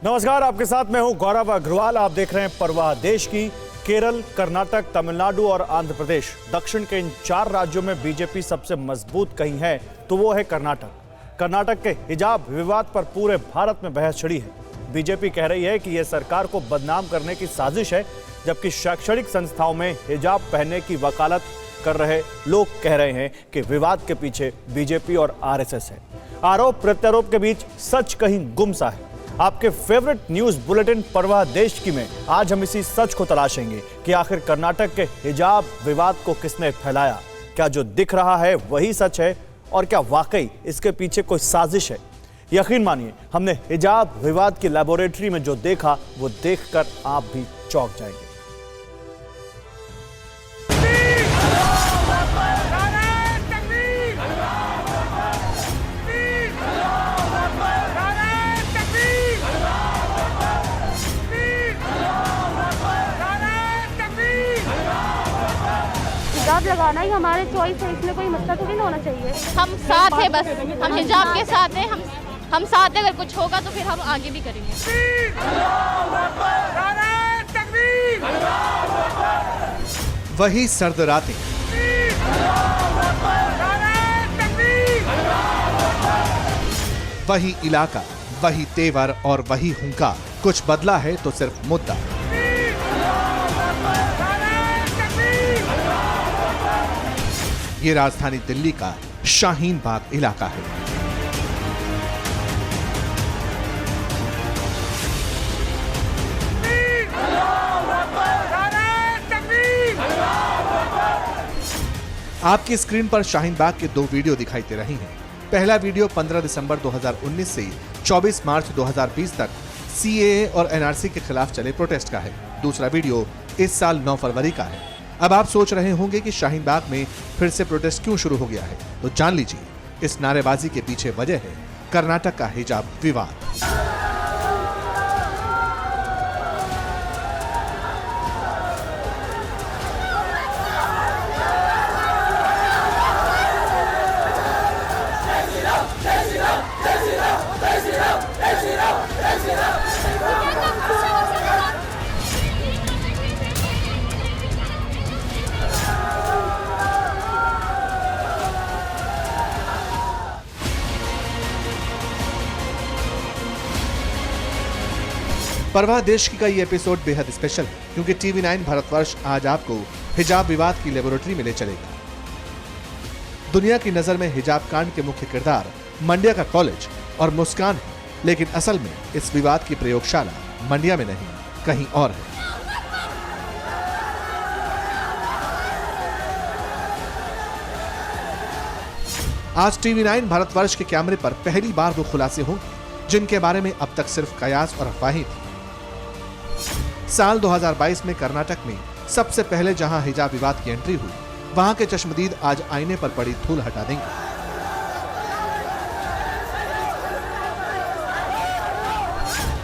नमस्कार, आपके साथ मैं हूं गौरव अग्रवाल। आप देख रहे हैं परवाह देश की। केरल, कर्नाटक, तमिलनाडु और आंध्र प्रदेश, दक्षिण के इन 4 राज्यों में बीजेपी सबसे मजबूत कहीं है तो वो है कर्नाटक। कर्नाटक के हिजाब विवाद पर पूरे भारत में बहस छिड़ी है। बीजेपी कह रही है कि यह सरकार को बदनाम करने की साजिश है, जबकि शैक्षणिक संस्थाओं में हिजाब पहनने की वकालत कर रहे लोग कह रहे हैं कि विवाद के पीछे बीजेपी और आरएसएस है। आरोप प्रत्यारोप के बीच सच कहीं गुमसा है। आपके फेवरेट न्यूज बुलेटिन परवाह देश की में आज हम इसी सच को तलाशेंगे कि आखिर कर्नाटक के हिजाब विवाद को किसने फैलाया। क्या जो दिख रहा है वही सच है और क्या वाकई इसके पीछे कोई साजिश है? यकीन मानिए, हमने हिजाब विवाद की लैबोरेटरी में जो देखा वो देखकर आप भी चौंक जाएंगे। हिजाब लगाना ही हमारे चॉइस है, इसमें कोई मसला थोड़ी ना होना चाहिए। हम साथ हैं, बस हम हिजाब के साथ हैं। हम साथ हैं, अगर कुछ होगा तो फिर हम आगे भी करेंगे। वही सर्द रातें, वही इलाका, वही तेवर और वही हुंकार। कुछ बदला है तो सिर्फ मुद्दा। ये राजधानी दिल्ली का शाहीन बाग इलाका है। आपकी स्क्रीन पर शाहीन बाग के 2 वीडियो दिखाई दे रही हैं। पहला वीडियो 15 दिसंबर 2019 से 24 मार्च 2020 तक सीएए और एनआरसी के खिलाफ चले प्रोटेस्ट का है। दूसरा वीडियो इस साल 9 फरवरी का है। अब आप सोच रहे होंगे कि शाहीन बाग में फिर से प्रोटेस्ट क्यों शुरू हो गया है, तो जान लीजिए, इस नारेबाजी के पीछे वजह है कर्नाटक का हिजाब विवाद। परवाह देश की का ये एपिसोड बेहद स्पेशल है, क्योंकि टीवी 9 भारतवर्ष आज आपको हिजाब विवाद की लेबोरेटरी में ले चलेगा। दुनिया की नजर में हिजाब कांड के मुख्य किरदार मंड्या का कॉलेज और मुस्कान है, लेकिन असल में इस विवाद की प्रयोगशाला मंड्या में नहीं, कहीं और है। आज टीवी 9 भारतवर्ष के कैमरे पर पहली बार वो खुलासे होंगे जिनके बारे में अब तक सिर्फ कयास और अफवाहें थी। साल 2022 में कर्नाटक में सबसे पहले जहां हिजाब विवाद की एंट्री हुई, वहां के चश्मदीद आज आईने पर पड़ी धूल हटा देंगे।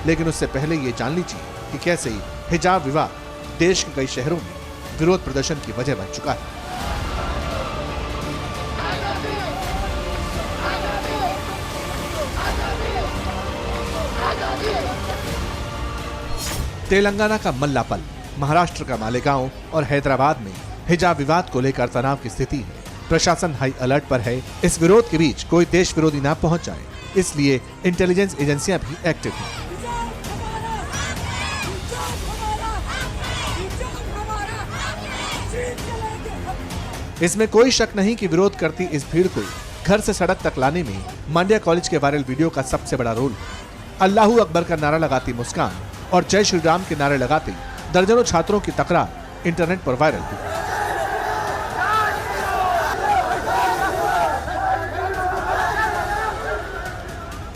लेकिन उससे पहले ये जान लीजिए कि कैसे हिजाब विवाद देश के कई शहरों में विरोध प्रदर्शन की वजह बन चुका है। तेलंगाना का मल्लापल, महाराष्ट्र का मालेगांव और हैदराबाद में हिजाब विवाद को लेकर तनाव की स्थिति है। प्रशासन हाई अलर्ट पर है। इस विरोध के बीच कोई देश विरोधी ना पहुंच जाए, इसलिए इंटेलिजेंस एजेंसियां भी एक्टिव हैं। इसमें कोई शक नहीं कि विरोध करती इस भीड़ को घर से सड़क तक लाने में मंड्या कॉलेज के वायरल वीडियो का सबसे बड़ा रोल है। अल्लाहू अकबर का नारा लगाती मुस्कान और जय श्री राम के नारे लगाते दर्जनों छात्रों की तकरार इंटरनेट पर वायरल हुई।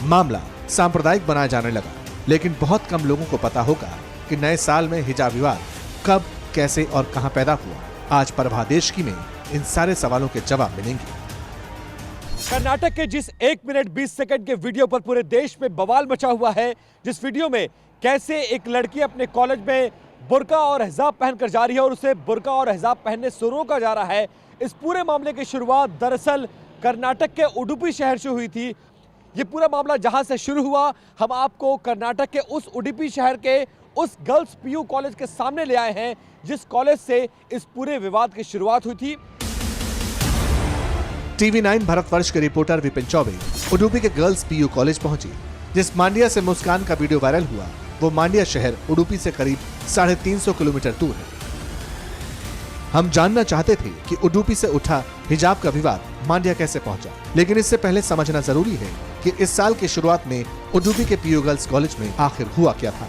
मामला सांप्रदायिक बनाया जाने लगा, लेकिन बहुत कम लोगों को पता होगा कि नए साल में हिजाब विवाद कब, कैसे और कहां पैदा हुआ। आज परवाह देश की में इन सारे सवालों के जवाब मिलेंगे। कर्नाटक के जिस 1 मिनट 20 सेकंड के वीडियो पर पूरे देश में बवाल मचा हुआ है, जिस वीडियो में कैसे एक लड़की अपने कॉलेज में बुर्का और हिजाब पहनकर जा रही है और उसे बुर्का और हिजाब पहनने से रोका जा रहा है, इस पूरे मामले की शुरुआत दरअसल कर्नाटक के उडुपी शहर से हुई थी। ये पूरा मामला जहां से शुरू हुआ, हम आपको कर्नाटक के उस उडुपी शहर के उस गर्ल्स पीयू कॉलेज के सामने ले आए हैं जिस कॉलेज से इस पूरे विवाद की शुरुआत हुई थी। टीवी 9 भारतवर्ष के रिपोर्टर विपिन चौबे उडुपी के गर्ल्स पीयू कॉलेज पहुंचे। जिस मांड्या से मुस्कान का वीडियो वायरल हुआ वो मांड्या शहर उडुपी से करीब 350 किलोमीटर दूर है। हम जानना चाहते थे कि उडुपी से उठा हिजाब का विवाद मांड्या कैसे पहुंचा, लेकिन इससे पहले समझना जरूरी है कि इस साल की शुरुआत में उडुपी के पीयू गर्ल्स कॉलेज में आखिर हुआ क्या था।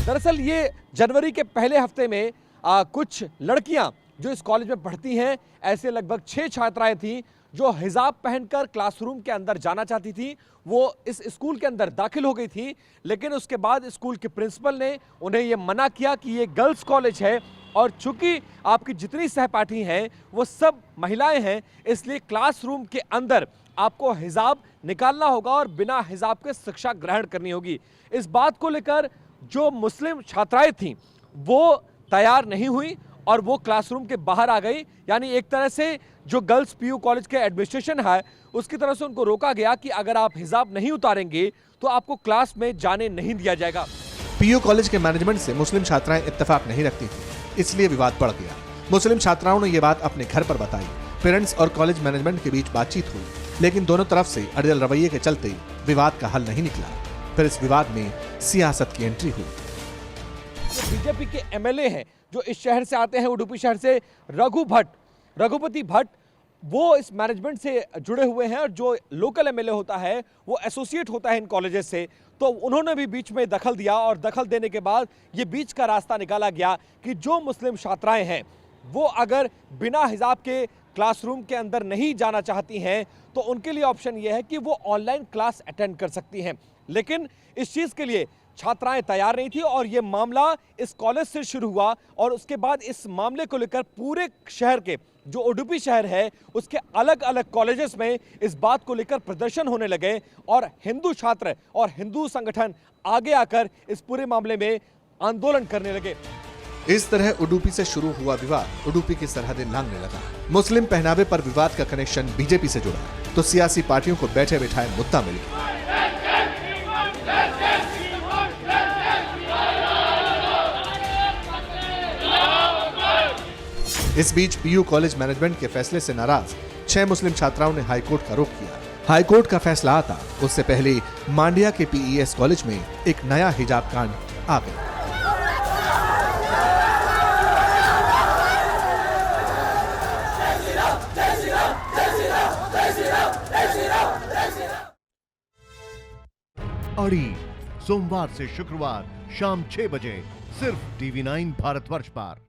दरअसल ये जनवरी के पहले हफ्ते में कुछ लड़कियां जो इस कॉलेज में पढ़ती हैं, ऐसे लगभग 6 छात्राएं थीं जो हिजाब पहनकर क्लासरूम के अंदर जाना चाहती थी। वो इस स्कूल के अंदर दाखिल हो गई थी, लेकिन उसके बाद स्कूल के प्रिंसिपल ने उन्हें यह मना किया कि ये गर्ल्स कॉलेज है और चूंकि आपकी जितनी सहपाठी हैं वो सब महिलाएं हैं, इसलिए क्लासरूम के अंदर आपको हिजाब निकालना होगा और बिना हिजाब के शिक्षा ग्रहण करनी होगी। इस बात को लेकर जो मुस्लिम छात्राएं थीं वो तैयार नहीं हुई और वो क्लासरूम के बाहर आ गई। यानी एक तरह से जो गर्ल्स पीयू कॉलेज के एडमिनिस्ट्रेशन है उसकी तरफ से उनको रोका गया कि अगर आप हिजाब नहीं उतारेंगे तो आपको क्लास में जाने नहीं दिया जाएगा। पीयू कॉलेज के मैनेजमेंट से मुस्लिम छात्राएं इत्तेफाक नहीं रखती थी, इसलिए विवाद बढ़ गया। मुस्लिम छात्राओं ने यह बात अपने घर पर बताई। पेरेंट्स और कॉलेज मैनेजमेंट के बीच बातचीत हुई, लेकिन दोनों तरफ से अड़ियल रवैये के चलते विवाद का हल नहीं निकला। फिर इस विवाद में सियासत की एंट्री हुई। जो बीजेपी के एमएलए हैं जो इस शहर से आते हैं, उडुपी शहर से, रघुपति भट्ट, वो इस मैनेजमेंट से जुड़े हुए हैं और जो लोकल एमएलए होता है वो एसोसिएट होता है इन कॉलेजेस से, तो उन्होंने भी बीच में दखल दिया और दखल देने के बाद ये बीच का रास्ता निकाला गया कि जो मुस्लिम छात्राएं हैं वो अगर बिना हिजाब के क्लासरूम के अंदर नहीं जाना चाहती हैं तो उनके लिए ऑप्शन ये है कि वो ऑनलाइन क्लास अटेंड कर सकती हैं। लेकिन इस चीज़ के लिए छात्राएं तैयार नहीं थी और ये मामला इस कॉलेज से शुरू हुआ और उसके बाद इस मामले को लेकर पूरे शहर के जो उडुपी शहर है उसके अलग अलग कॉलेजेस में इस बात को लेकर प्रदर्शन होने लगे और हिंदू छात्र और हिंदू संगठन आगे आकर इस पूरे मामले में आंदोलन करने लगे। इस तरह उडुपी से शुरू हुआ विवाद उडुपी की सरहदें लांघने लगा। मुस्लिम पहनावे पर विवाद का कनेक्शन बीजेपी से जुड़ा तो सियासी पार्टियों को बैठे बैठाए मुद्दा मिल गया। इस बीच पीयू कॉलेज मैनेजमेंट के फैसले से नाराज 6 मुस्लिम छात्राओं ने हाईकोर्ट का रुख किया। हाईकोर्ट का फैसला आता उससे पहले मांड्या के पीईएस कॉलेज में एक नया हिजाब कांड आ गया। अड़ी सोमवार से शुक्रवार शाम 6 बजे सिर्फ टीवी 9 भारतवर्ष पर।